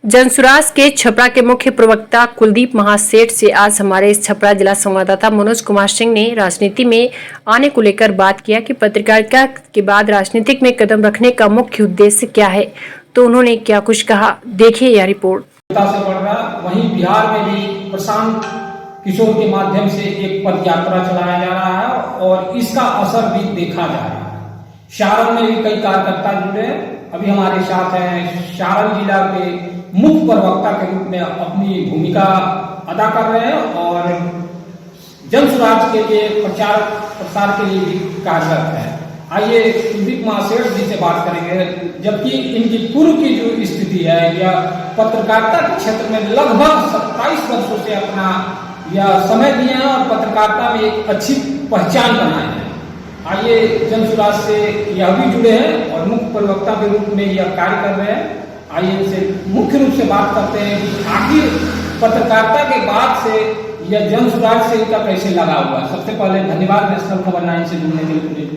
जनसुराज के छपरा के मुख्य प्रवक्ता कुलदीप महासेठ से आज हमारे छपरा जिला संवाददाता मनोज कुमार सिंह ने राजनीति में आने को लेकर बात किया कि पत्रकारिता के बाद राजनीतिक में कदम रखने का मुख्य उद्देश्य क्या है। तो उन्होंने क्या कुछ कहा, देखिए यह रिपोर्ट। से बढ़ रहा वहीं बिहार में भी प्रशांत किशोर के माध्यम से एक पद यात्रा चलाया जा रहा है और इसका असर भी देखा जा रहा है। सारण में भी कई कार्यकर्ता जुड़े अभी हमारे साथ हैं। सारण जिला के मुख्य प्रवक्ता के रूप में अपनी भूमिका अदा कर रहे हैं और जनसुराज के लिए प्रचार प्रसार के लिए भी कार्यरत है। आइए कुलदीप महासेठ जी से बात करेंगे, जबकि इनकी पूर्व की जो स्थिति है या पत्रकारिता के क्षेत्र में लगभग 27 वर्षों से अपना यह समय दिए हैं और पत्रकारिता में एक अच्छी पहचान बनाए हैं। आइए जनसुराज से यह भी जुड़े हैं और मुख्य प्रवक्ता के रूप में यह कार्य कर रहे हैं। आइए इनसे मुख्य रूप से बात करते हैं कि आखिर पत्रकारिता के बाद से यह जनसुराज से इनका कैसे लगा हुआ है। सबसे पहले धन्यवाद नेशनल खबर 9 से जुड़ने के लिए।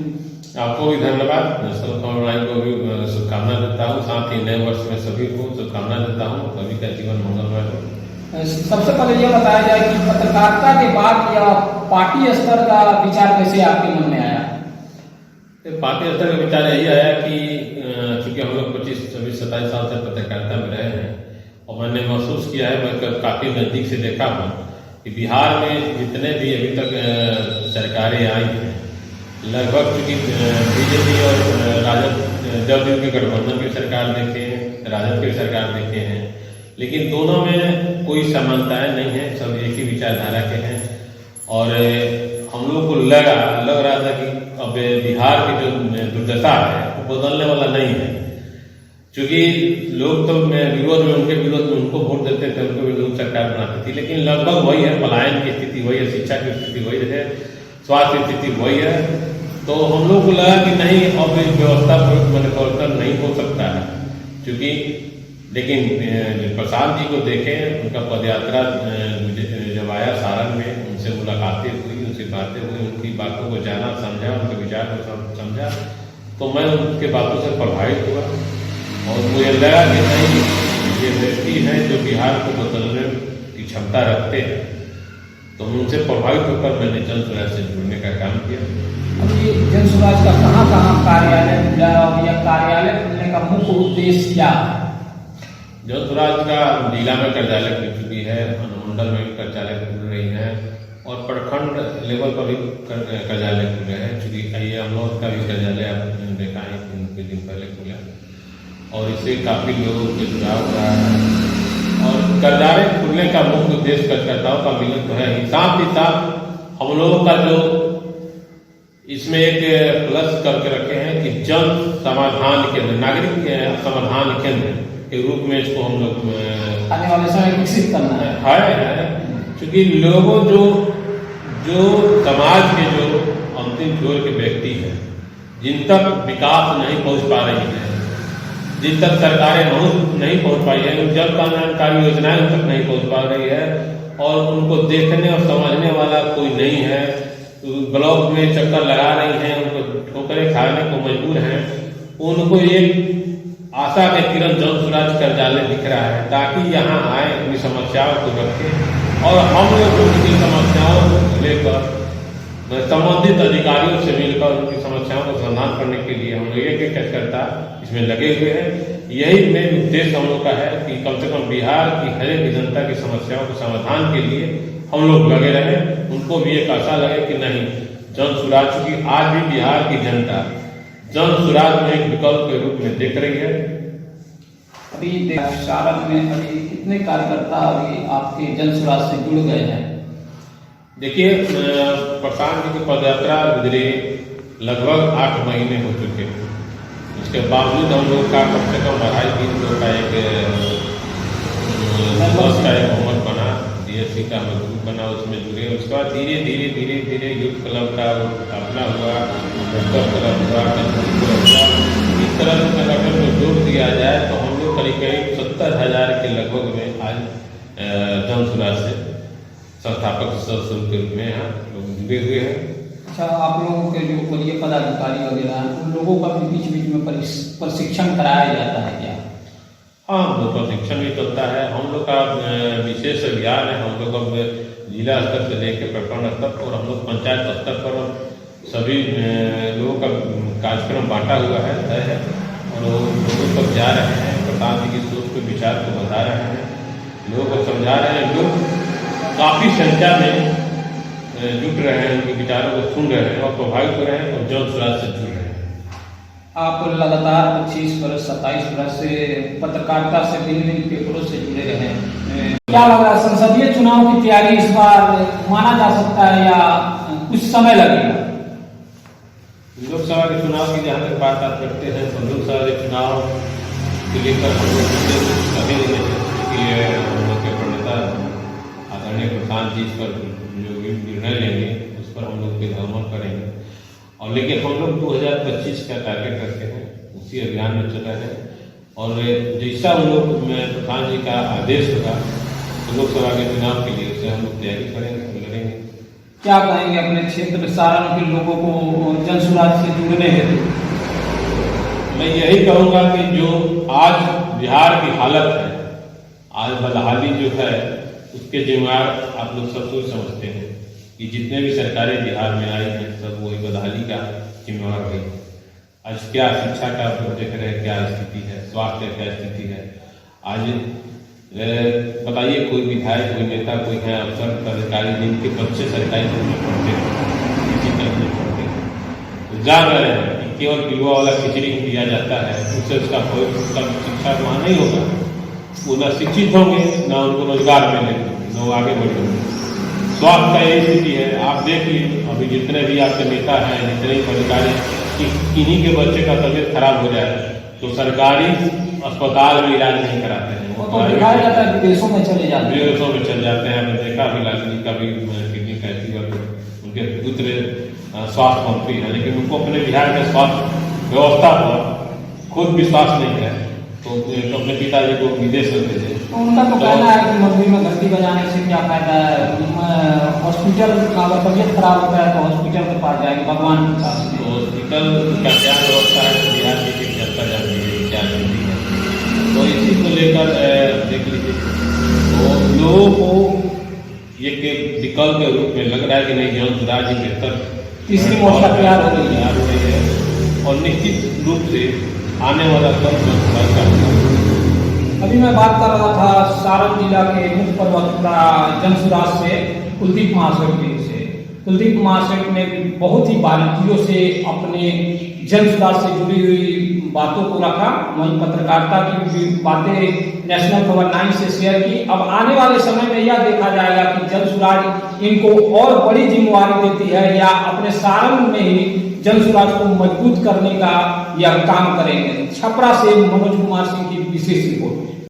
आपको भी धन्यवाद। नेशनल खबर 9 को भी शुभकामना देता हूँ, साथ ही नए वर्ष में सभी को शुभकामना देता हूँ, सभी का जीवन मंगलमय हो। सबसे पहले यह बताया जाए कि पत्रकारिता के बाद यह पार्टी स्तर का विचार कैसे आपके मन में आया? पार्टी स्तर का विचार यही आया कि चूंकि हम लोग 25, 26, 27 साल से पत्रकारिता में रहे हैं और मैंने महसूस किया है, मैं काफी नजदीक से देखा हूँ कि बिहार में जितने भी अभी तक सरकारें आई हैं, लगभग चूंकि बीजेपी और राजद जदयू के गठबंधन की सरकार देखे हैं, राजद की सरकार देखे हैं, लेकिन दोनों में कोई समानताएं नहीं है, सब एक ही विचारधारा के हैं। और हम लोग को लग रहा था कि अब बिहार की जो दुर्दशा है वो बदलने वाला नहीं है, क्योंकि लोग तो विरोध में उनको वोट देते थे, उनको विरोध सरकार बनाती थी, लेकिन लगभग वही है। पलायन की स्थिति वही है, शिक्षा की स्थिति वही है, स्वास्थ्य की स्थिति वही है। तो हम लोग को लगा कि नहीं, अब इस व्यवस्था परिवर्तन नहीं हो सकता है, क्योंकि लेकिन प्रशांत जी को देखें, उनका पदयात्रा जब आया सारण में, उनसे मुलाकातें हुई, उनसे बातें हुई, उनकी बातों को जाना, समझा, उनके विचार को समझा, तो मैं उनके बातों से प्रभावित हुआ और मुझे लगा कि नहीं, ये व्यक्ति हैं जो बिहार को बदलने की क्षमता रखते हैं। तो उनसे प्रभावित होकर मैंने जनसुराज से जुड़ने का काम किया। अभी जनसुराज का कहाँ कार्यालय खुला और यह कार्यालय खुलने का मुख्य उद्देश्य क्या है? जनसुराज का जिला में कार्यालय खुल चुकी है, अनुमंडल में भी कार्यालय खुल रही है और प्रखंड लेवल पर भी कार्यालय खुले हैं। चूंकि ये हम लोग का भी कार्यालय आपने देखा है कुछ दिन पहले खुला और इससे काफी लोगों के जुड़ाव हो रहा है। और कार्यालय खुलने का मुख्य उद्देश्य कार्यकर्ताओं का मिलन तो है ही, साथ ही साथ हम लोगों का जो इसमें एक प्लस करके रखे हैं कि जन समाधान केंद्र, नागरिक समाधान केंद्र के रूप में इसको हम लोग आने वाले समय विकसित करना है। क्योंकि लोगों जो समाज के जो अंतिम छोर के व्यक्ति हैं, जिन तक विकास नहीं पहुंच पा रही है, जिन तक सरकारें नहीं पहुंच पाई है, जन कल्याणकारी योजनाएं उन तक नहीं पहुंच पा रही है और उनको देखने और समझने वाला कोई नहीं है, ब्लॉक में चक्कर लगा रही हैं, उनको ठोकरें खाने को मजबूर हैं, उनको एक आशा के किरण जनसुराज कार्यालय दिख रहा है, ताकि यहाँ आए, अपनी समस्याओं को रखें और हम लोग उनकी समस्याओं को लेकर संबंधित अधिकारियों से मिलकर उनकी समस्याओं को समाधान करने के लिए हम लोग एक कार्यकर्ता इसमें लगे हुए हैं। यही मेन उद्देश्य हम लोग का है कि कम से कम बिहार की हर एक जनता की समस्याओं के समाधान के लिए हम लोग लगे रहे, उनको भी एक आशा लगे कि नहीं, जनसुराज, चूंकि आज भी बिहार की जनता जनसुराज में एक विकल्प के रूप में देख रही है। अभी सारण में अभी कितने कार्यकर्ता अभी आपके जनसुराज से जुड़ गए हैं? देखिए, प्रशांत जी की पदयात्रा गुजरे लगभग 8 महीने हो चुके हैं। इसके बावजूद हम लोग का कम से कम 2.5-3 लोग का एक बस का एक मोहम्मद बना, DSC का मजबूत बना, उसमें जुड़े। उसके बाद धीरे यूथ क्लब का स्थापना हुआ, क्लब हुआ, इस तरह से संगठन को जोड़ दिया जाए तो हम लोग करीब 70,000 के लगभग में आज जनसुराज से संस्थापक सदस्य के रूप में यहाँ लोग जुड़े हुए हैं। अच्छा, आप लोगों के जो वरीय पदाधिकारी वगैरह हैं, उन लोगों का भी बीच में प्रशिक्षण कराया जाता है क्या? हाँ, वो प्रशिक्षण भी चलता है। हम लोग का विशेष अभियान है। हम लोग अब जिला स्तर से लेकर प्रखंड स्तर और हम लोग पंचायत स्तर पर सभी लोगों का कार्यक्रम बांटा हुआ है, तय है, और वो लोगों तक जा रहे हैं। प्रधान जी की सोच को, विचार को बता रहे हैं, लोगों को समझा रहे हैं। लोग काफ़ी संख्या में जुट रहे हैं, उनके विचारों को सुन रहे हैं और प्रभावित हो रहे हैं और जन स्वराज से जुड़ रहे हैं। आप लगातार 25 वर्ष 27 वर्ष से पत्रकारिता से भिन्न पेपरों से जुड़े रहे हैं। क्या लग रहा है, संसदीय चुनाव की तैयारी इस बार माना जा सकता है या कुछ समय लगेगा? लोकसभा के चुनाव की जहाँ तक बात आप करते हैं तो लोकसभा के चुनाव को लेकर हम लोग कभी नहीं है, क्योंकि हम लोग के प्रणेता आदरणीय प्रधान जी इस पर जो भी निर्णय लेंगे उस पर हम लोग अमल करेंगे। और लेकिन हम लोग 2025 का टारगेट रखते हैं, उसी अभियान में चल रहे हैं। और जैसा हम लोग प्रधान जी का आदेश होगा तो लोकसभा के चुनाव के लिए उससे हम लोग तैयारी करेंगे, लड़ेंगे। क्या कहेंगे अपने क्षेत्र सारण के लोगों को जन स्वराज से जुड़ने हेतु? मैं यही कहूँगा कि जो आज बिहार की हालत है, आज बदहाली जो है, उसके जिम्मेदार आप लोग सब कुछ समझते हैं कि जितने भी सरकारें बिहार में आई हैं सब वही बदहाली का जिम्मेवार रही। आज क्या शिक्षा का देख रहे हैं, क्या स्थिति है, स्वास्थ्य क्या स्थिति है। आज बताइए, कोई विधायक, कोई नेता, कोई है अफसर, अधिकारी जिनके बच्चे सरकारी स्कूल में पढ़ते हैं, किसी कहीं में पढ़ते हैं, तो जान रहे हैं कि केवल पिलुआ वाला खिचड़ी दिया जाता है, उससे उसका शिक्षा वहाँ नहीं होगा। वो न शिक्षित होंगे, न उनको रोजगार मिलेगा, न वो आगे बढ़ेंगे। स्वास्थ्य का यही स्थिति है। आप देखिए, अभी जितने भी आपके नेता हैं, जितने भी अधिकारी, किन्हीं के बच्चे का तबीयत खराब हो जाए तो सरकारी अस्पताल में इलाज नहीं कराते हैं, तो दिखाया जाता है विदेशों में चले जाते हैं। विदेशों में चल जाते हैं। हमने देखा भी लालू जी का भी किडनी का उनके पुत्र स्वास्थ्य मंत्री हैं, लेकिन उनको अपने बिहार के स्वास्थ्य व्यवस्था पर खुद विश्वास नहीं है, तो अपने पिताजी को विदेश में भेजे। तो उनका तो कहना है कि मंत्री में घंटी बजाने से क्या फायदा है, हॉस्पिटल अगर तबियत खराब होता है तो हॉस्पिटल के पास जाएंगे, भगवान के पास। तो हॉस्पिटल का क्या व्यवस्था है बिहार की जनता जानती है क्या स्थिति है। तो इसी को लेकर देख लीजिए, तो लोगों को एक विकल्प के रूप में लग रहा है कि नहीं, जन स्वराज ही बेहतर, तीसरी मोर्चा तैयार हो रही है। और निश्चित रूप से आने वाला कल जन स्वराज का होगा। अभी मैं बात कर रहा था सारण जिला के मुख्य प्रवक्ता जन स्वराज से कुलदीप महासेठ से। कुलदीप महासेठ ने बहुत ही बारीकियों से अपने जन स्वराज से जुड़ी हुई बातों को रखा, वहीं पत्रकारिता की बातें नेशनल खबर 9 से शेयर की। अब आने वाले समय में यह देखा जाएगा कि जन स्वराज इनको और बड़ी जिम्मेवारी देती है या अपने सारण में ही जन स्वराज को मजबूत करने का यह काम करेंगे। छपरा से मनोज कुमार सिंह की विशेष रिपोर्ट।